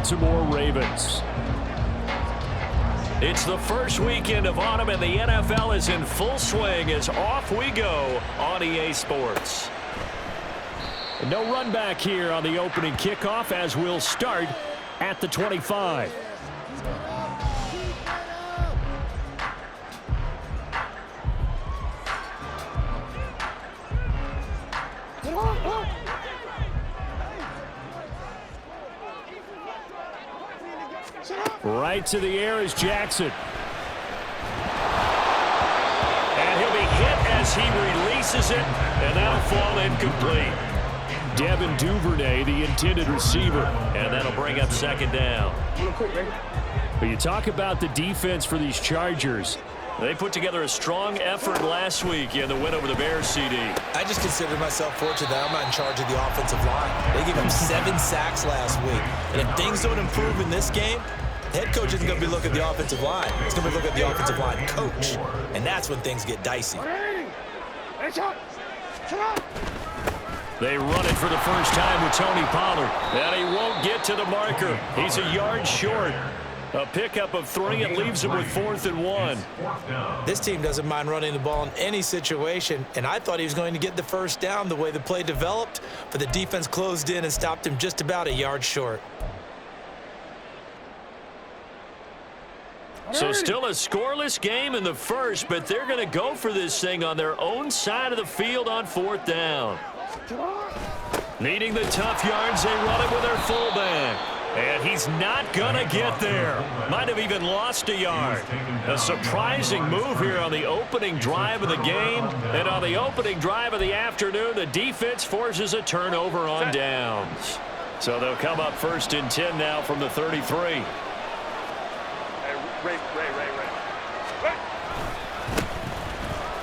Baltimore Ravens. It's the first weekend of autumn, and the NFL is in full swing as off we go on EA Sports. No run back here on the opening kickoff as we'll start at the 25. Right to the air is Jackson. And he'll be hit as he releases it, and that'll fall incomplete. Devin Duvernay, the intended receiver, and that'll bring up second down. But you talk about the defense for these Chargers. They put together a strong effort last week in the win over the Bears, CD. I just consider myself fortunate that I'm not in charge of the offensive line. They gave up 7 sacks last week. And if things don't improve in this game, the head coach isn't going to be looking at the offensive line. He's going to be looking at the offensive line coach. And that's when things get dicey. They run it for the first time with Tony Pollard. And he won't get to the marker. He's a yard short. A pickup of 3 and leaves him with 4th and 1. This team doesn't mind running the ball in any situation, and I thought he was going to get the first down the way the play developed, but the defense closed in and stopped him just about a yard short. So still a scoreless game in the first, but they're going to go for this thing on their own side of the field on 4th down. Needing the tough yards, they run it with their fullback. And he's not going to get there. Might have even lost a yard. A surprising move here on the opening drive of the game. And on the opening drive of the afternoon, the defense forces a turnover on downs. So they'll come up 1st and 10 now from the 33.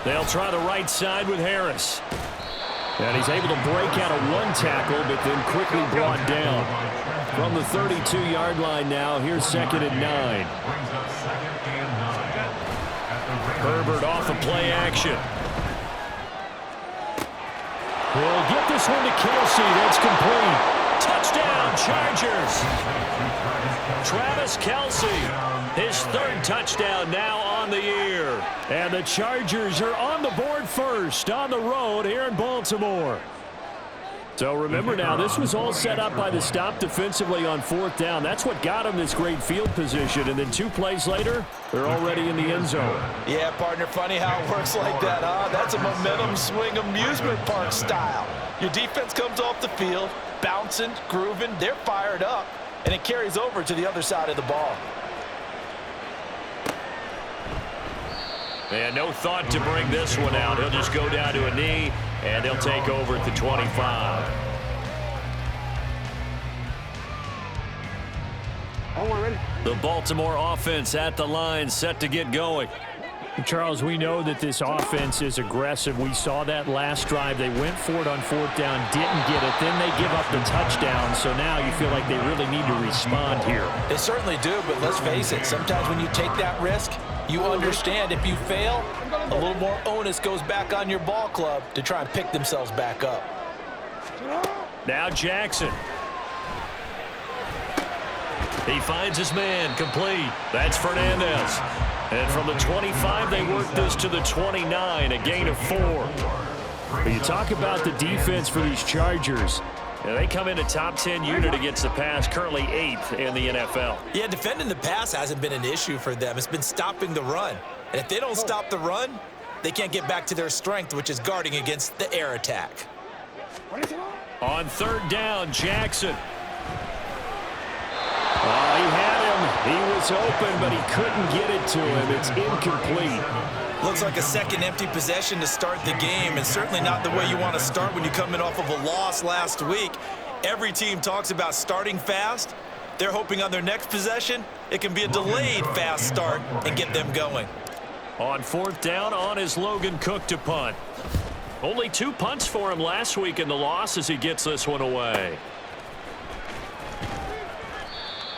They'll try the right side with Harris. And he's able to break out of 1 tackle, but then quickly brought down. From the 32-yard line now, here's 2nd and 9. Herbert off the play action. He'll get this one to Kelsey. That's complete. Touchdown, Chargers. Travis Kelsey, his 3rd touchdown now on the year. And the Chargers are on the board first on the road here in Baltimore. So remember now, this was all set up by the stop defensively on 4th down. That's what got them this great field position. And then 2 plays later, they're already in the end zone. Yeah, partner, funny how it works like that, huh? That's a momentum swing amusement park style. Your defense comes off the field, bouncing, grooving, they're fired up, and it carries over to the other side of the ball. And no thought to bring this one out. He'll just go down to a knee, and they'll take over at the 25. The Baltimore offense at the line, set to get going. Charles, we know that this offense is aggressive. We saw that last drive. They went for it on 4th down, didn't get it. Then they give up the touchdown. So now you feel like they really need to respond here. They certainly do, but let's face it. Sometimes when you take that risk, you understand if you fail, a little more onus goes back on your ball club to try and pick themselves back up. Now Jackson. He finds his man, complete. That's Fernandez. And from the 25, they work this to the 29, a gain of 4. But you talk about the defense for these Chargers. And they come in a top 10 unit against the pass, currently 8th in the NFL. Yeah, defending the pass hasn't been an issue for them. It's been stopping the run. And if they don't stop the run, they can't get back to their strength, which is guarding against the air attack. On 3rd down, Jackson. Oh, he had him. He was open, but he couldn't get it to him. It's incomplete. Looks like a second empty possession to start the game, and certainly not the way you want to start when you're coming off of a loss last week. Every team talks about starting fast. They're hoping on their next possession, it can be a delayed fast start and get them going. On 4th down, on is Logan Cook to punt. Only 2 punts for him last week in the loss as he gets this one away.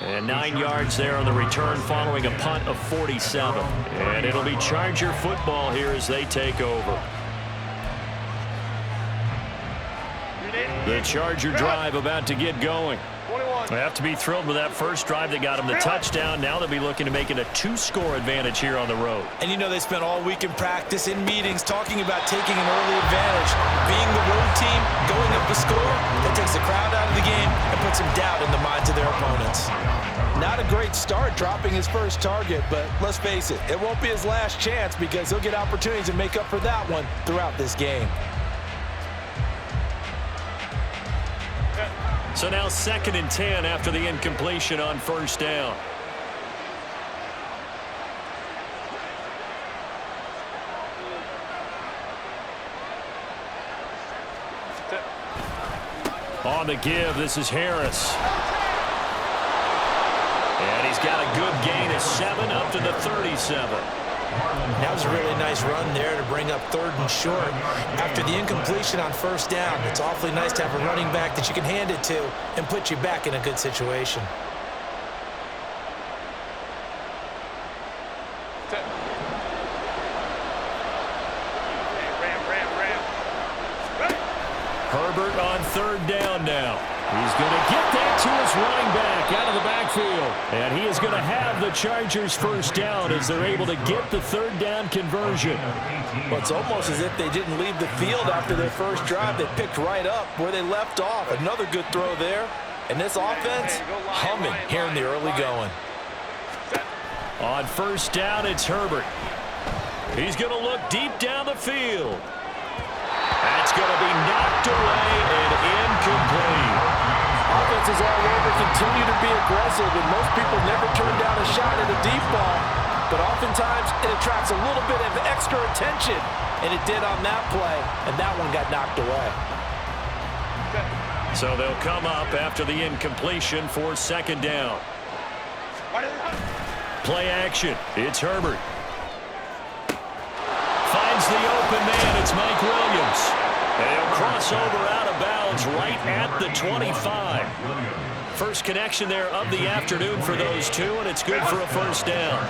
And 9 yards there on the return following a punt of 47. And it'll be Charger football here as they take over. The Charger drive about to get going. They have to be thrilled with that first drive that got them the touchdown. Now they'll be looking to make it a 2-score advantage here on the road. And you know they spent all week in practice, in meetings, talking about taking an early advantage. Being the road team, going up the score, that takes the crowd out of the game and puts some doubt in the minds of their opponents. Not a great start dropping his first target, but let's face it, it won't be his last chance because he'll get opportunities to make up for that one throughout this game. So now 2nd and 10 after the incompletion on first down. On the give, this is Harris. And he's got a good gain of 7 up to the 37. That was a really nice run there to bring up 3rd and short. After the incompletion on first down, it's awfully nice to have a running back that you can hand it to and put you back in a good situation. Herbert on 3rd down now. He's going to get that to his running back out of the backfield. And he is going to have the Chargers first down as they're able to get the 3rd down conversion. Well, it's almost as if they didn't leave the field after their first drive. They picked right up where they left off. Another good throw there. And this offense, humming here in the early going. On first down, it's Herbert. He's going to look deep down the field. That's going to be knocked away and incomplete. Offenses all over continue to be aggressive, and most people never turn down a shot at a deep ball. But oftentimes, it attracts a little bit of extra attention, and it did on that play, and that one got knocked away. So they'll come up after the incompletion for 2nd down. Play action. It's Herbert. Finds the open man. It's Mike Williams. And he'll cross over out of bounds right at the 25. First connection there of the afternoon for those two, and it's good for a first down.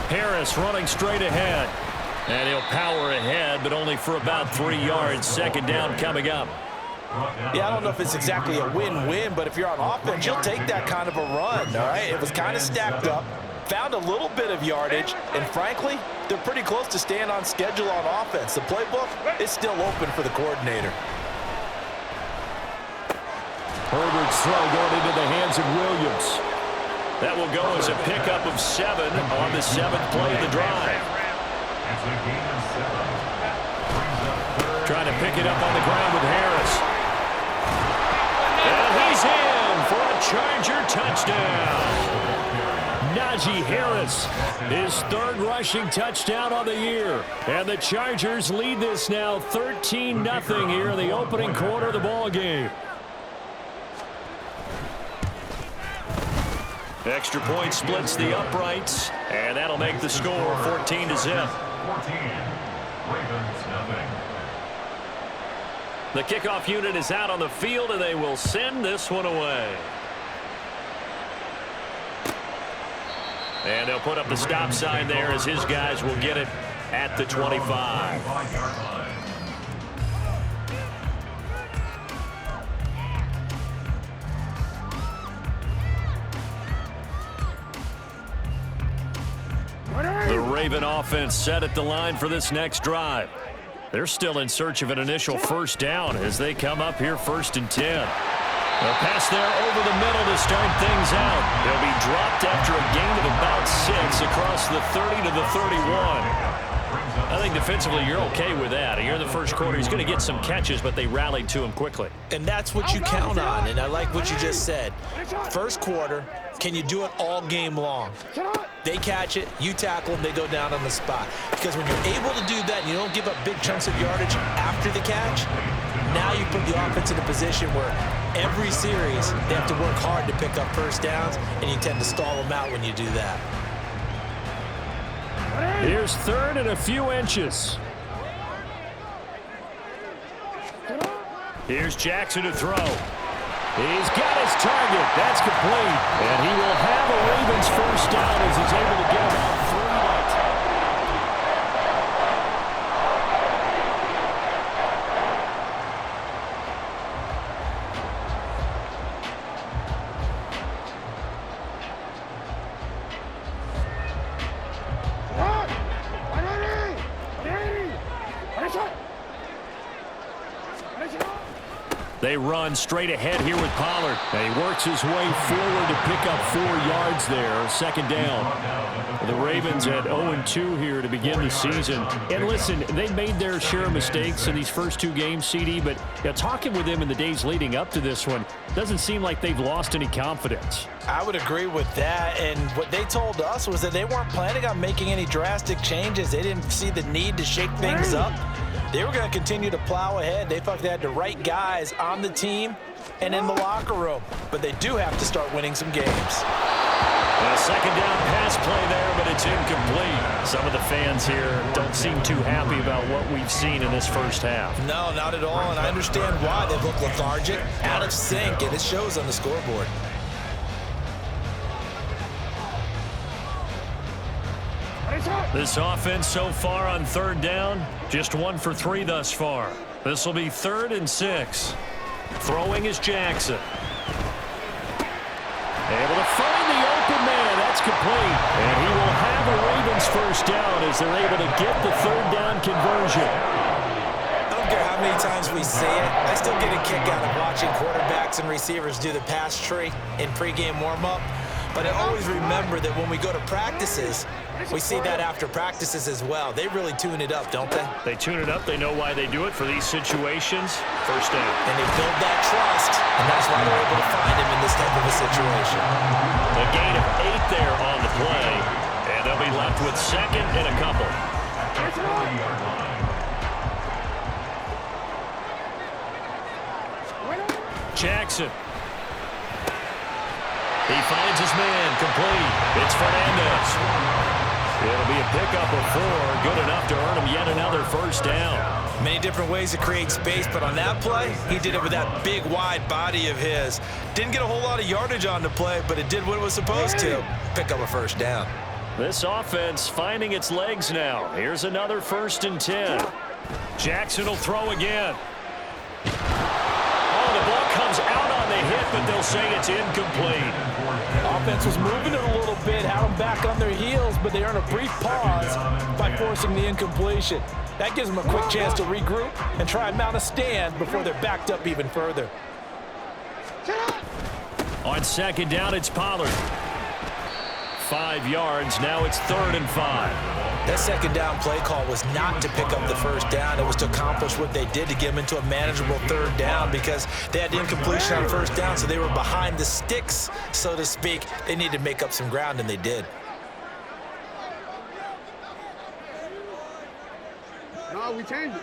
Harris running straight ahead. And he'll power ahead, but only for about 3 yards. 2nd down coming up. Yeah, I don't know if it's exactly a win-win, but if you're on offense, you'll take that kind of a run, all right? It was kind of stacked up. Found a little bit of yardage, and frankly, they're pretty close to staying on schedule on offense. The playbook is still open for the coordinator. Herbert's throw going into the hands of Williams. That will go as a pickup of 7 on the 7th play of the drive. Trying to pick it up on the ground with Harris. And he's in for a Charger touchdown. Najee Harris, his 3rd rushing touchdown on the year. And the Chargers lead this now 13-0 here in the opening quarter of the ball game. Extra point splits the uprights, and that'll make the score 14-0. The kickoff unit is out on the field, and they will send this one away. And they'll put up the stop sign there as his guys will get it at the 25. The Raven offense set at the line for this next drive. They're still in search of an initial first down as they come up here 1st and 10. A pass there over the middle to start things out. They'll be dropped after a gain of about 6 across the 30 to the 31. I think defensively you're okay with that. Here in the first quarter, he's going to get some catches, but they rallied to him quickly. And that's what you count on, and I like what you just said. First quarter, can you do it all game long? They catch it, you tackle them, they go down on the spot. Because when you're able to do that and you don't give up big chunks of yardage after the catch, now you put the offense in a position where every series they have to work hard to pick up first downs, and you tend to stall them out when you do that. Here's 3rd and a few inches. Here's Jackson to throw. He's got his target. That's complete. And he will have a Ravens first down as he's able to get about 3 to They run straight ahead here with Pollard. And he works his way forward to pick up 4 yards there. Second down. The Ravens at 0-2 here to begin the season. And listen, they made their share of mistakes in these first 2 games, CD, but talking with them in the days leading up to this one, doesn't seem like they've lost any confidence. I would agree with that, and what they told us was that they weren't planning on making any drastic changes. They didn't see the need to shake things up. They were going to continue to plow ahead. They felt they had the right guys on the team and in the locker room, but they do have to start winning some games. A second down pass play there, but it's incomplete. Some of the fans here don't seem too happy about what we've seen in this first half. No, not at all, and I understand why. They look lethargic, out of sync, and it shows on the scoreboard. This offense so far on third down, just 1 for 3 thus far. This will be 3rd and 6. Throwing is Jackson. Able to find the open man. That's complete. And he will have a Ravens first down as they're able to get the 3rd down conversion. I don't care how many times we say it, I still get a kick out of watching quarterbacks and receivers do the pass tree in pregame warm-up. But I always remember that when we go to practices, we see that after practices as well. They really tune it up, don't they? They tune it up. They know why they do it for these situations. First down. And they build that trust, and that's why they're able to find him in this type of a situation. A gain of 8 there on the play, and they'll be left with 2nd and a couple. Jackson. He finds his man, complete. It's Fernandez. It'll be a pickup of 4, good enough to earn him yet another first down. Many different ways to create space, but on that play, he did it with that big, wide body of his. Didn't get a whole lot of yardage on the play, but it did what it was supposed to. Pick up a first down. This offense finding its legs now. Here's another 1st and 10. Jackson will throw again. Oh, the ball comes out on the hit, but they'll say it's incomplete. Offense was moving it a little bit, had them back on their heels, but they earn a brief pause by forcing the incompletion. That gives them a quick chance to regroup and try and mount a stand before they're backed up even further. On 2nd down, it's Pollard. 5 yards. Now it's 3rd and 5. That 2nd down play call was not to pick up the first down. It was to accomplish what they did to get them into a manageable 3rd down because they had the incompletion on first down, so they were behind the sticks, so to speak. They needed to make up some ground, and they did. No, we changed it.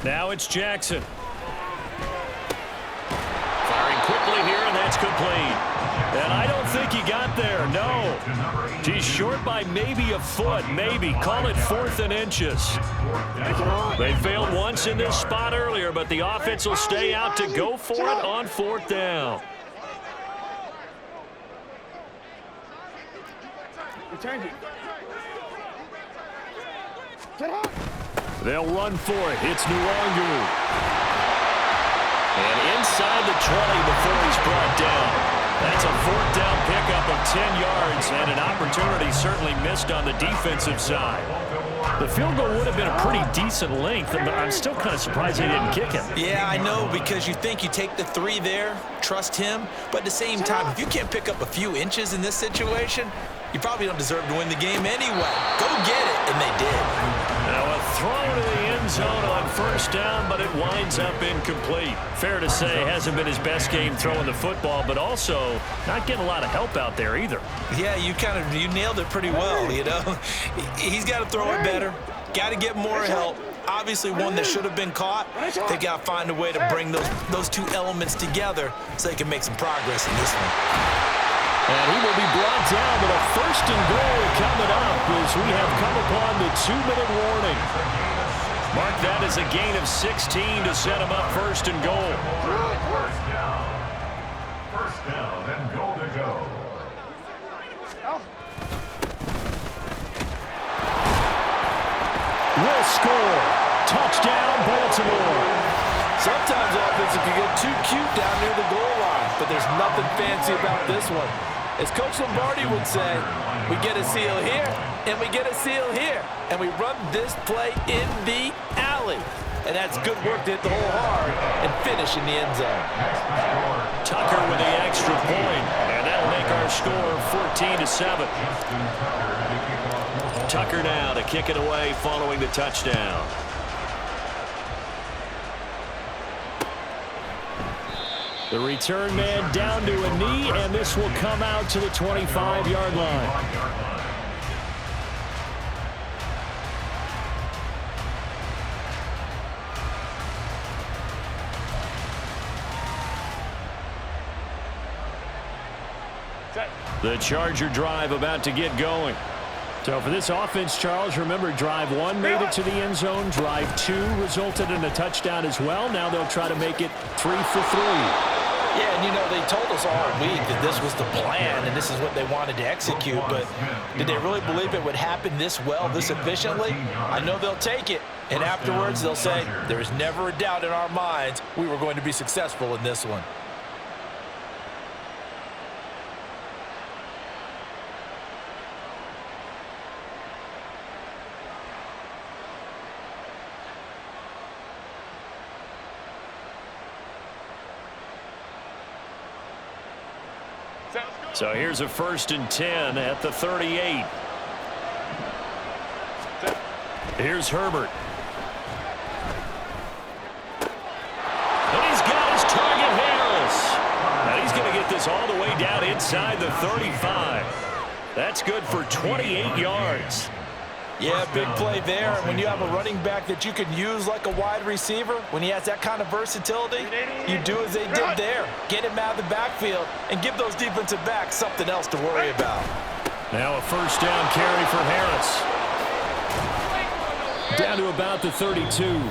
Now it's Jackson. Firing quickly here, and that's complete. And I don't think he got there, no. He's short by maybe a foot, maybe. Call it 4th and inches. They failed once in this spot earlier, but the offense will stay out to go for it on 4th down. They'll run for it. It's Nwangu. And inside the 20 before he's brought down. That's a 4th down pickup of 10 yards and an opportunity certainly missed on the defensive side. The field goal would have been a pretty decent length, but I'm still kind of surprised they didn't kick it. Yeah, I know, because you think you take the 3 there, trust him, but at the same time, if you can't pick up a few inches in this situation, you probably don't deserve to win the game anyway. Go get it, and they did. Now a throw to the end zone on first down, but it winds up incomplete. Fair to say, hasn't been his best game throwing the football, but also not getting a lot of help out there either. Yeah, you nailed it pretty well, you know. He's got to throw it better, got to get more help. Obviously one that should have been caught. They got to find a way to bring those 2 elements together so they can make some progress in this one. And he will be brought down with a 1st and goal coming up as we have come upon the 2-minute warning. Mark that as a gain of 16 to set him up 1st and goal. First down and goal to go. Will score. Touchdown, Baltimore. Sometimes offense can get too cute down near the goal line, but there's nothing fancy about this one. As Coach Lombardi would say, we get a seal here, and we get a seal here. And we run this play in the alley. And that's good work to hit the hole hard and finish in the end zone. Tucker with the extra point, and that'll make our score 14-7. Tucker now to kick it away following the touchdown. The return man down to a knee, and this will come out to the 25-yard line. The Charger drive about to get going. So for this offense, Charles, remember drive 1 made it to the end zone. Drive 2 resulted in a touchdown as well. Now they'll try to make it 3 for 3. Yeah, and you know, they told us all week that this was the plan and this is what they wanted to execute, but did they really believe it would happen this well, this efficiently? I know they'll take it, and afterwards they'll say, there is never a doubt in our minds we were going to be successful in this one. So here's a 1st and 10 at the 38. Here's Herbert. And he's got his target, Harris. And he's going to get this all the way down inside the 35. That's good for 28 yards. Yeah, big play there. And when you have a running back that you can use like a wide receiver, when he has that kind of versatility, you do as they did there. Get him out of the backfield and give those defensive backs something else to worry about. Now a 1st down carry for Harris. Down to about the 32.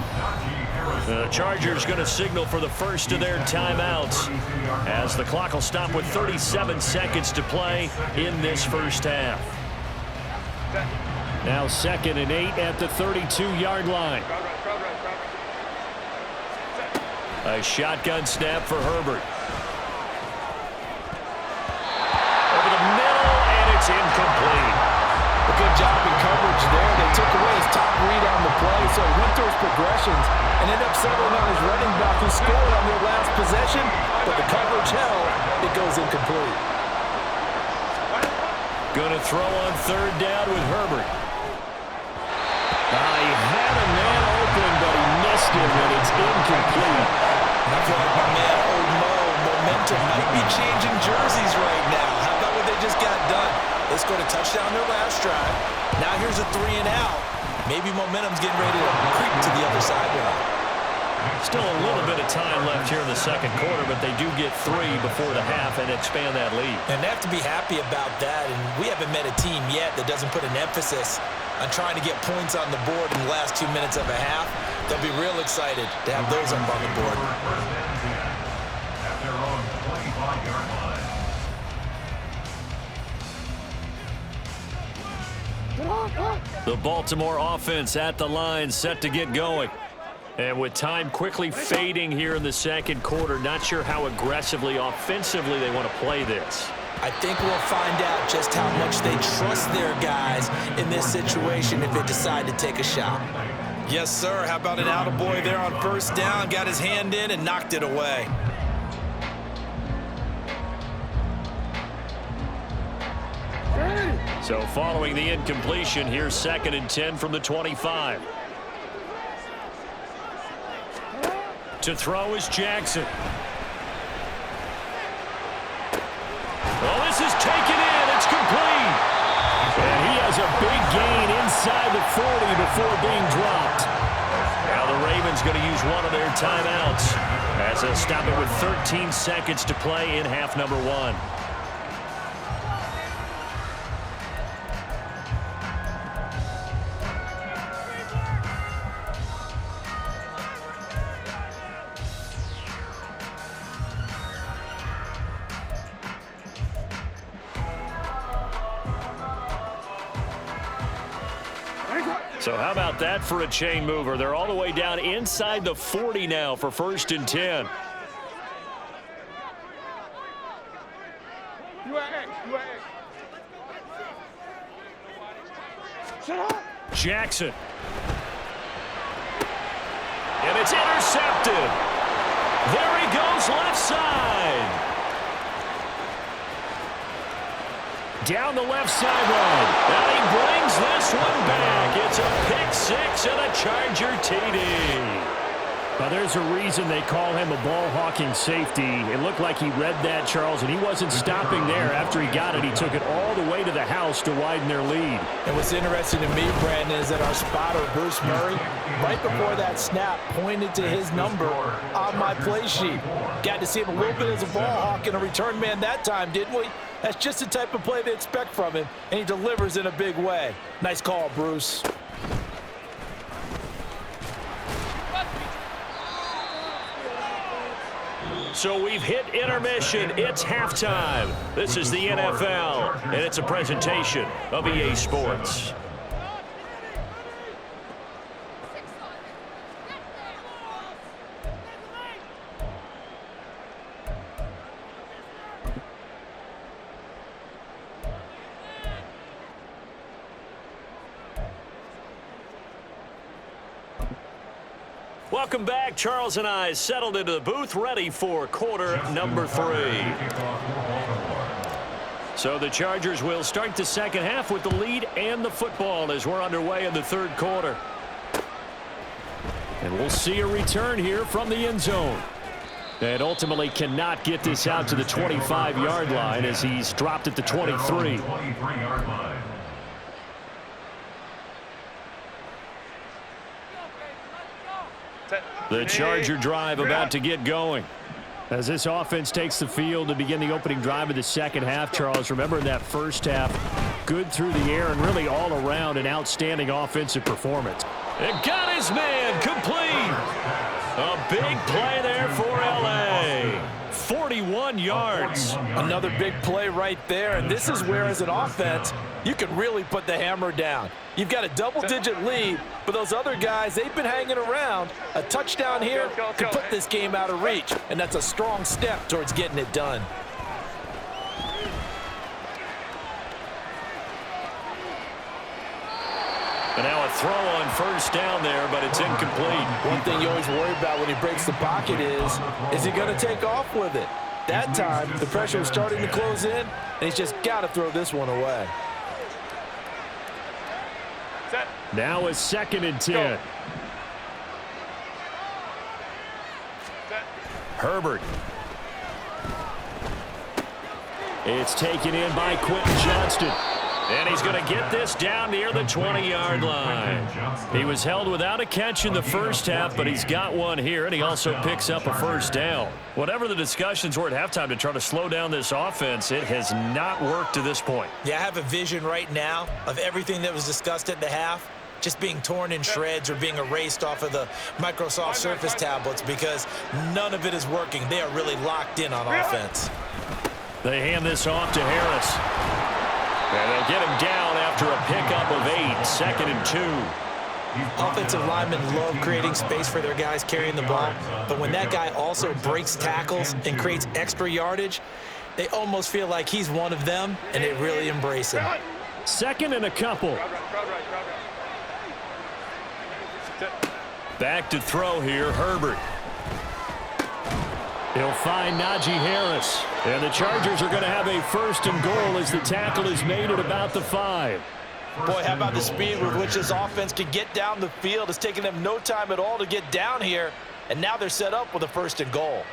The Chargers going to signal for the first of their timeouts as the clock will stop with 37 seconds to play in this first half. Now 2nd and 8 at the 32-yard line. A shotgun snap for Herbert. Over the middle, and it's incomplete. A good job in coverage there. They took away his top read on the play, so he went through his progressions and ended up settling on his running back who scored on their last possession, but the coverage held. It goes incomplete. Going to throw on 3rd down with Herbert. He had a man open, but he missed him, and it's incomplete. I feel like my man, Old Mo, momentum might be changing jerseys right now. How about what they just got done? They scored a touchdown their last drive. Now here's a 3 and out. Maybe momentum's getting ready to creep to the other sideline. Still a little bit of time left here in the 2nd quarter, but they do get 3 before the half and expand that lead. And they have to be happy about that, and we haven't met a team yet that doesn't put an emphasis on trying to get points on the board in the last 2 minutes of a half. They'll be real excited to have those up on the board. At their own 25-yard line. The Baltimore offense at the line, set to get going. And with time quickly fading here in the 2nd quarter, not sure how aggressively, offensively they want to play this. I think we'll find out just how much they trust their guys in this situation if they decide to take a shot. Yes, sir. How about an attaboy there on 1st down? Got his hand in and knocked it away. So following the incompletion, here's 2nd and 10 from the 25. To throw is Jackson. Well, this is taken in. It's complete. And he has a big gain inside the 40 before being dropped. Now the Ravens going to use one of their timeouts as they'll stop it with 13 seconds to play in half number 1. So how about that for a chain mover? They're all the way down inside the 40 now for 1st and 10. You at X. You at X. Shut up. Jackson. And it's intercepted. There he goes left side. Down the left sideline. And he brings this one back. It's a pick six and a Charger TD. Well, there's a reason they call him a ball-hawking safety. It looked like he read that, Charles, and he wasn't stopping there. After he got it, he took it all the way to the house to widen their lead. And what's interesting to me, Brandon, is that our spotter, Bruce Murray, right before that snap, pointed to his number on my play sheet. Got to see him a little bit as a ball hawk and a return man that time, didn't we? That's just the type of play they expect from him, and he delivers in a big way. Nice call, Bruce. So we've hit intermission. It's halftime. This is the NFL, and it's a presentation of EA Sports. Welcome back. Charles and I settled into the booth, ready for quarter number 3. So the Chargers will start the second half with the lead and the football as we're underway in the third quarter. And we'll see a return here from the end zone. And ultimately cannot get this out to the 25-yard line as he's dropped at the 23. The Charger drive about to get going. As this offense takes the field to begin the opening drive of the second half, Charles, remember in that first half, good through the air and really all around an outstanding offensive performance. It got his man complete. A big play there for L.A. 41 yards. Another big play right there, and this is where, as an offense, you can really put the hammer down. You've got a double-digit lead, but those other guys, they've been hanging around. A touchdown here can put this game out of reach, and that's a strong step towards getting it done. And now a throw on first down there, but it's incomplete. One thing you always worry about when he breaks the pocket is he going to take off with it? That time, the pressure was starting to close in, and he's just got to throw this one away. Now a 2nd and 10. Herbert. It's taken in by Quentin Johnston. And he's going to get this down near the 20-yard line. He was held without a catch in the first half, but he's got one here, and he also picks up a first down. Whatever the discussions were at halftime to try to slow down this offense, it has not worked to this point. Yeah, I have a vision right now of everything that was discussed at the half just being torn in shreds or being erased off of the Microsoft Surface tablets because none of it is working. They are really locked in on offense. They hand this off to Harris. And they'll get him down after a pickup of 8, 2nd and 2. Offensive linemen love creating space for their guys carrying the ball, but when that guy also breaks tackles and creates extra yardage, they almost feel like he's one of them, and they really embrace him. 2nd and a couple. Back to throw here, Herbert. He'll find Najee Harris. And the Chargers are going to have a 1st and goal as the tackle is made at about the 5. Boy, how about the speed with which this offense can get down the field? It's taken them no time at all to get down here, and now they're set up with a 1st and goal.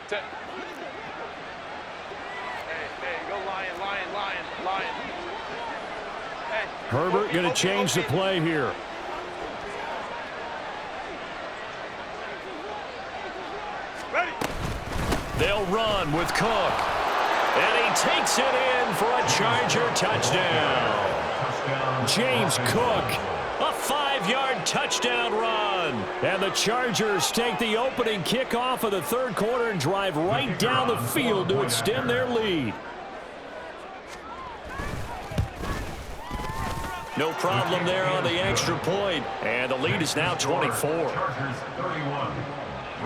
Hey, go Lion, Lion, Lion, Lion. Hey. Herbert going to change the play here. They'll run with Cook. And he takes it in for a Charger touchdown. James Cook, a 5-yard touchdown run. And the Chargers take the opening kickoff of the third quarter and drive right down the field to extend their lead. No problem there on the extra point. And the lead is now 24.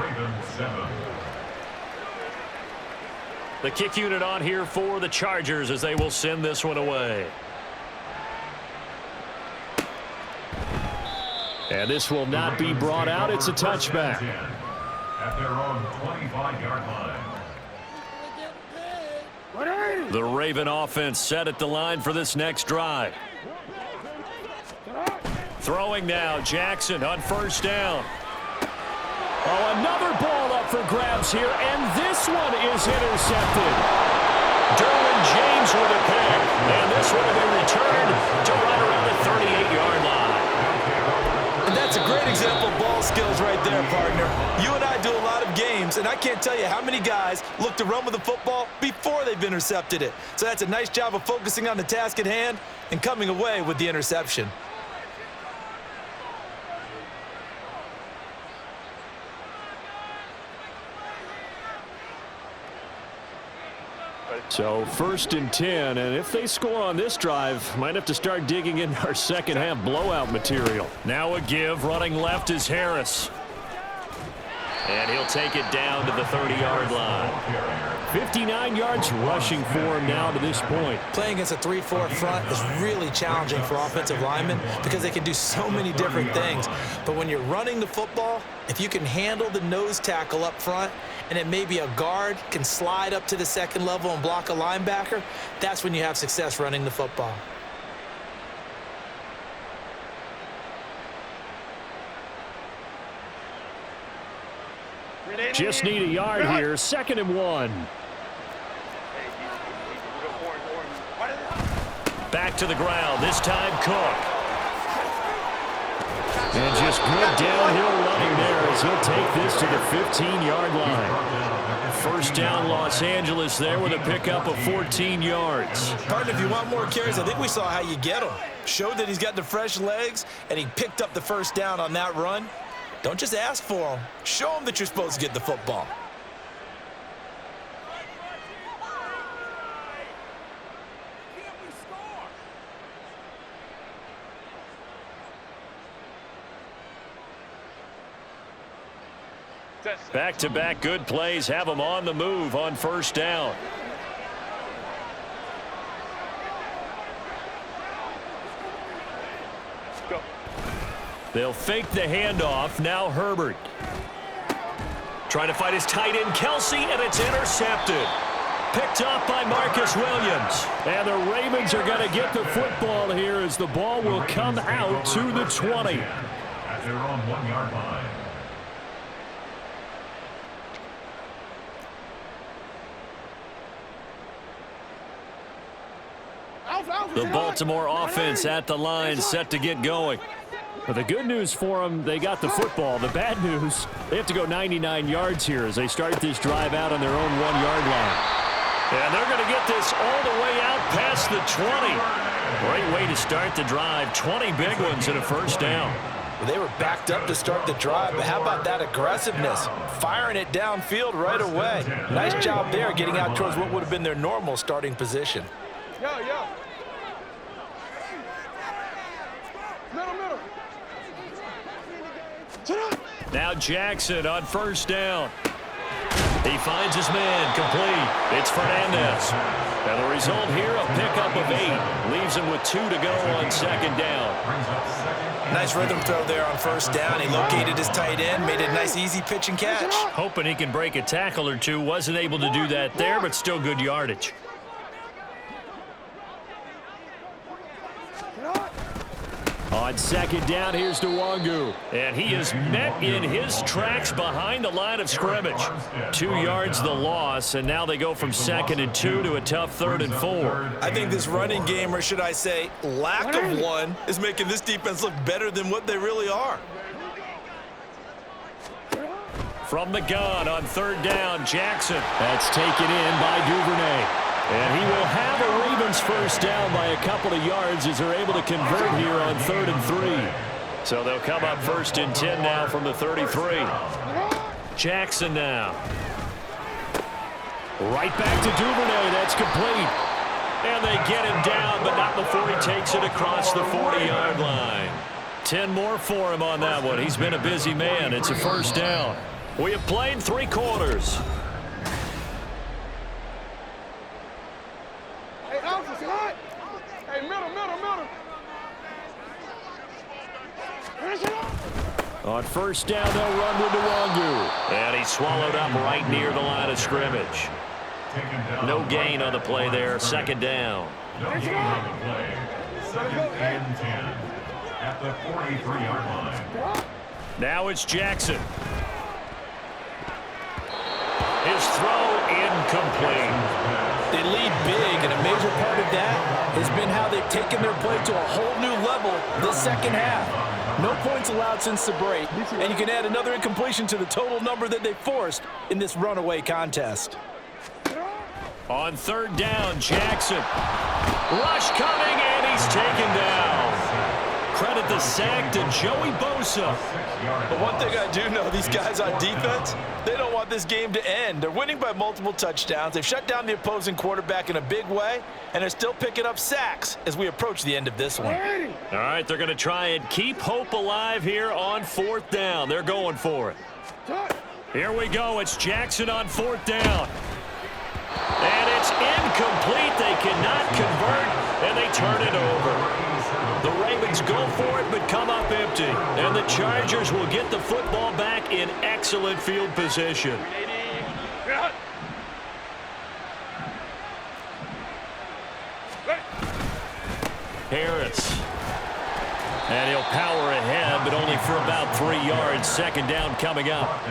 Ravens 7. The kick unit on here for the Chargers as they will send this one away. And this will not be brought out. It's a touchback. At their own 25-yard line. The Raven offense set at the line for this next drive. Throwing now, Jackson on first down. Oh, another ball up for grabs here, and this one is intercepted. Derwin James with a pick, and this one will be returned to right around the 38-yard line. And that's a great example of ball skills right there, partner. You and I do a lot of games, and I can't tell you how many guys look to run with the football before they've intercepted it. So that's a nice job of focusing on the task at hand and coming away with the interception. So 1st and 10, and if they score on this drive, might have to start digging in our second half blowout material. Now a give, running left is Harris. And he'll take it down to the 30-yard line. 59 yards rushing for him now to this point. Playing against a 3-4 front is really challenging for offensive linemen because they can do so many different things. But when you're running the football, if you can handle the nose tackle up front and then maybe a guard can slide up to the second level and block a linebacker, that's when you have success running the football. Just need a yard here. 2nd and 1. Back to the ground. This time Cook. And just good downhill running there as he'll take this to the 15-yard line. First down Los Angeles there with a pickup of 14 yards. Partner, if you want more carries, I think we saw how you get them. Showed that he's got the fresh legs, and he picked up the first down on that run. Don't just ask for them. Show them that you're supposed to get the football. Back-to-back good plays have them on the move on first down. Go. They'll fake the handoff. Now Herbert. Trying to fight his tight end, Kelsey, and it's intercepted. Picked off by Marcus Williams. And the Ravens are going to get the football here as the ball will come out to the 20. At their own 1-yard line. The Baltimore offense at the line set to get going. But the good news for them, they got the football. The bad news, they have to go 99 yards here as they start this drive out on their own 1-yard line. And they're going to get this all the way out past the 20. Great way to start the drive. 20 big ones and a first down. They were backed up to start the drive, but how about that aggressiveness? Firing it downfield right away. Nice job there getting out towards what would have been their normal starting position. Yo. Middle. Now Jackson on first down. He finds his man complete. It's Fernandez. And the result here, a pickup of 8. Leaves him with 2 to go on second down. Nice rhythm throw there on first down. He located his tight end, made a nice easy pitch and catch. Hoping he can break a tackle or two. Wasn't able to do that there, but still good yardage. On second down, here's Nwangu. And he is met in his tracks behind the line of scrimmage. 2 yards the loss, and now they go from 2nd and 2 to a tough 3rd and 4. I think this running game, or should I say lack of one, is making this defense look better than what they really are. From the gun on 3rd down, Jackson. That's taken in by Duvernay. And he will have a Ravens first down by a couple of yards as they're able to convert here on 3rd and 3. So they'll come up 1st and 10 now from the 33. Jackson now. Right back to Duvernay. That's complete. And they get him down, but not before he takes it across the 40-yard line. 10 more for him on that one. He's been a busy man. It's a first down. We have played 3 quarters. Hey, Alpha, slide. Hey, middle. Finish it up. On first down, they'll run with Nwangu. And he's swallowed up right near the line of scrimmage. No gain on the play there. Second down. No gain on the play. 2nd and 10 at the 43-yard line. Now it's Jackson. His throw incomplete. They lead big, and a major part of that has been how they've taken their play to a whole new level this second half. No points allowed since the break, and you can add another incompletion to the total number that they forced in this runaway contest. On third down, Jackson. Rush coming, and he's taken down. Credit the sack to Joey Bosa. But one thing I do know, these guys on defense, they don't want this game to end. They're winning by multiple touchdowns. They've shut down the opposing quarterback in a big way, and they're still picking up sacks as we approach the end of this one. All right, they're going to try and keep hope alive here on 4th down. They're going for it. Here we go. It's Jackson on 4th down. And it's incomplete. They cannot convert, and they turn it over. The Ravens go for it, but come up empty. And the Chargers will get the football back in excellent field position. Harris. And he'll power ahead, but only for about 3 yards. Second down coming up.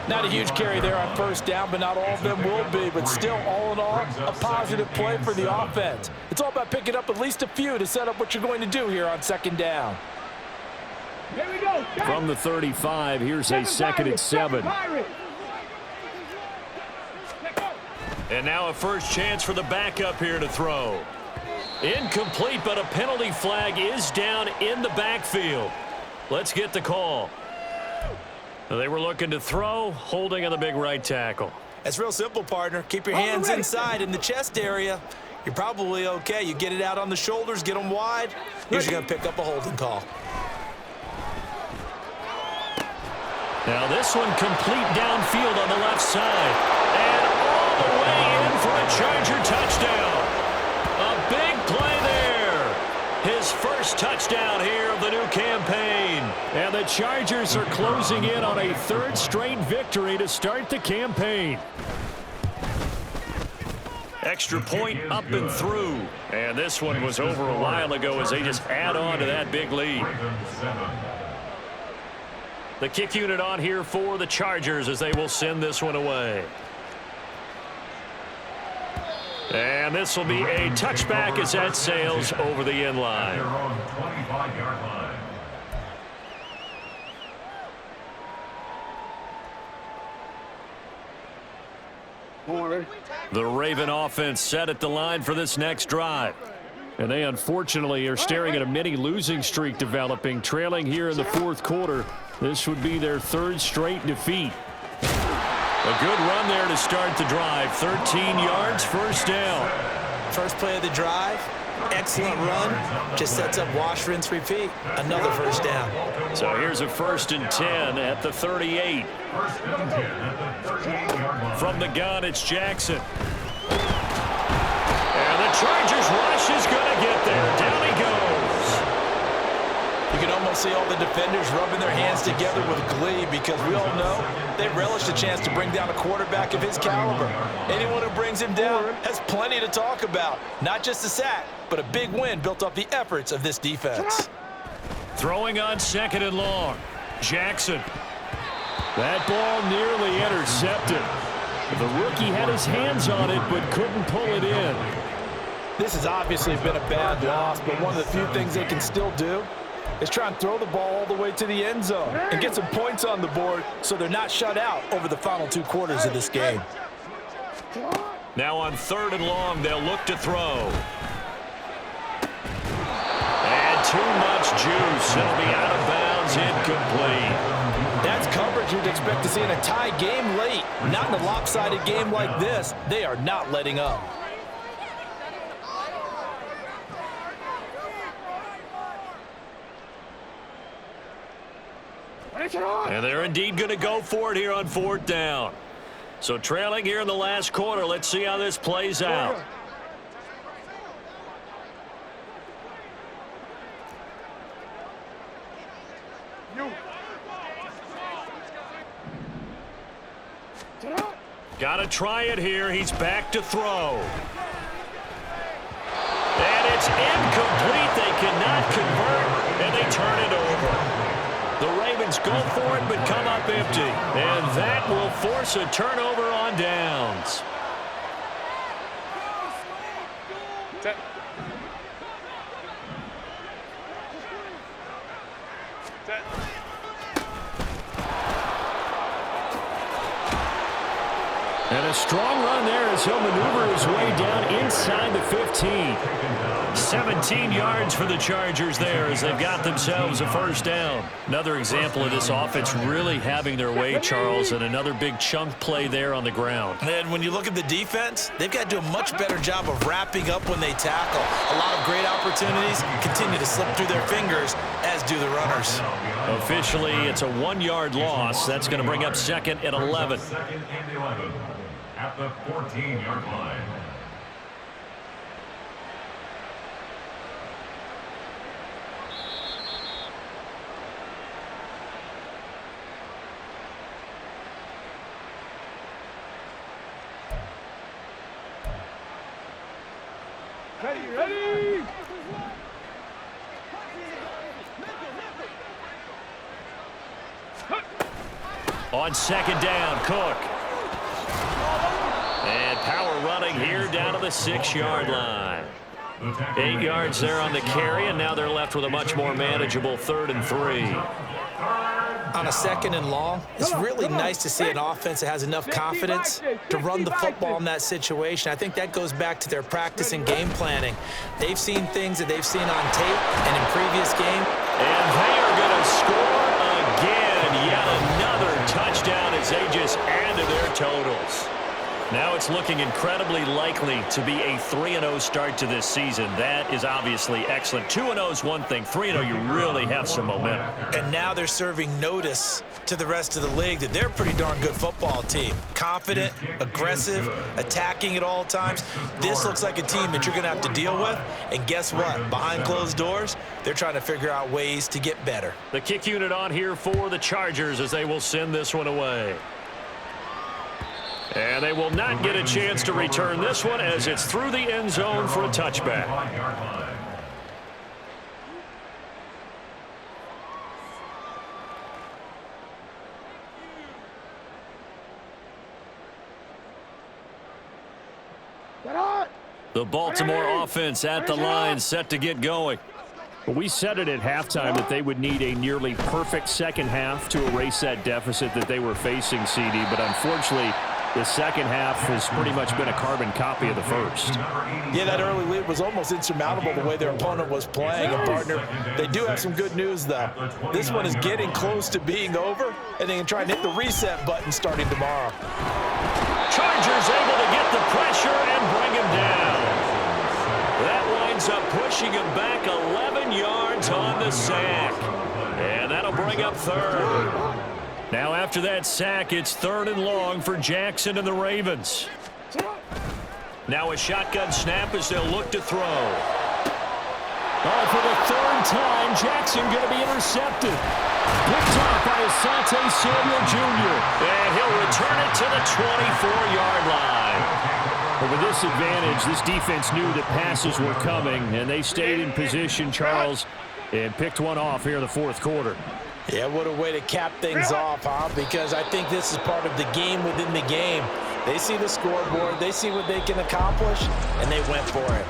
Not a huge carry there on first down, but not all of them will be. But still, all in all, a positive play for the offense. It's all about picking up at least a few to set up what you're going to do here on second down. Here we go. From the 35, here's a 2nd and 7. And now a first chance for the backup here to throw. Incomplete, but a penalty flag is down in the backfield. Let's get the call. They were looking to throw, holding on the big right tackle. It's real simple, partner. Keep your hands inside in the chest area. You're probably okay. You get it out on the shoulders, get them wide. Usually going to pick up a holding call. Now this one complete downfield on the left side. And all the way in for a Charger touchdown. A big play there. His first touchdown here of the new campaign. And the Chargers are closing in on a 3rd straight victory to start the campaign. Extra point up and through. And this one was over a while ago as they just add on to that big lead. The kick unit on here for the Chargers as they will send this one away. And this will be a touchback as that sails over the end line. Their own 25-yard line. The Raven offense set at the line for this next drive. And they unfortunately are staring at a mini losing streak developing, trailing here in the 4th quarter. This would be their 3rd straight defeat. A good run there to start the drive. 13 yards, first down. First play of the drive, excellent run. Just sets up wash, rinse, repeat. Another first down. So here's a 1st and 10 at the 38. From the gun, it's Jackson. And the Chargers rush is going to get there. Down he goes. You can almost see all the defenders rubbing their hands together with glee because we all know they relish the chance to bring down a quarterback of his caliber. Anyone who brings him down has plenty to talk about. Not just a sack, but a big win built off the efforts of this defense. Throwing on 2nd and long. Jackson. That ball nearly intercepted. The rookie had his hands on it but couldn't pull it in. This has obviously been a bad loss, but one of the few things they can still do is try and throw the ball all the way to the end zone and get some points on the board so they're not shut out over the final 2 quarters of this game. Now on 3rd and long, they'll look to throw. And too much juice. It'll be out of bounds, incomplete. That's coverage you'd expect to see in a tie game late. Not in a lopsided game like this. They are not letting up. And they're indeed going to go for it here on 4th down. So trailing here in the last quarter. Let's see how this plays out. Got to try it here. He's back to throw. And it's incomplete. They cannot convert, and they turn it over. The Ravens go for it, but come up empty. And that will force a turnover on downs. And a strong run there as he'll maneuver his way down inside the 15. 17 yards for the Chargers there as they've got themselves a 1st down. Another example of this offense really having their way, Charles, and another big chunk play there on the ground. And when you look at the defense, they've got to do a much better job of wrapping up when they tackle. A lot of great opportunities continue to slip through their fingers, as do the runners. Officially, it's a 1-yard loss. That's going to bring up 2nd and 11. 2nd and 11 at the 14-yard line. Ready. On 2nd down, Cook. And power running here down to the 6-yard line. 8 yards there on the carry, and now they're left with a much more manageable 3rd and 3. On a 2nd and long, it's really nice to see an offense that has enough confidence to run the football in that situation. I think that goes back to their practice and game planning. They've seen things that they've seen on tape and in previous game. And they are going to score again. Yet another touchdown as they just add to their totals. Now it's looking incredibly likely to be a 3-0 start to this season. That is obviously excellent. 2-0 is one thing. 3-0, you really have some momentum. And now they're serving notice to the rest of the league that they're a pretty darn good football team. Confident, aggressive, attacking at all times. This looks like a team that you're going to have to deal with. And guess what? Behind closed doors, they're trying to figure out ways to get better. The kick unit on here for the Chargers as they will send this one away. And they will not get a chance to return this one as it's through the end zone for a touchback. The Baltimore offense at the line, set to get going. We said it at halftime that they would need a nearly perfect second half to erase that deficit that they were facing, CD, but unfortunately, the second half has pretty much been a carbon copy of the first. Yeah, that early lead was almost insurmountable the way their opponent was playing. And, partner, they do have some good news, though. This one is getting close to being over, and they can try and hit the reset button starting tomorrow. Chargers able to get the pressure and bring him down. That winds up pushing him back 11 yards on the sack. And that'll bring up 3rd. Now after that sack, it's 3rd and long for Jackson and the Ravens. Now a shotgun snap as they'll look to throw. Oh, for the 3rd time, Jackson going to be intercepted. Picked off by Asante Samuel Jr. And he'll return it to the 24-yard line. But with this advantage, this defense knew that passes were coming, and they stayed in position, Charles, and picked one off here in the 4th quarter. Yeah, what a way to cap things off, huh? Because I think this is part of the game within the game. They see the scoreboard, they see what they can accomplish, and they went for it.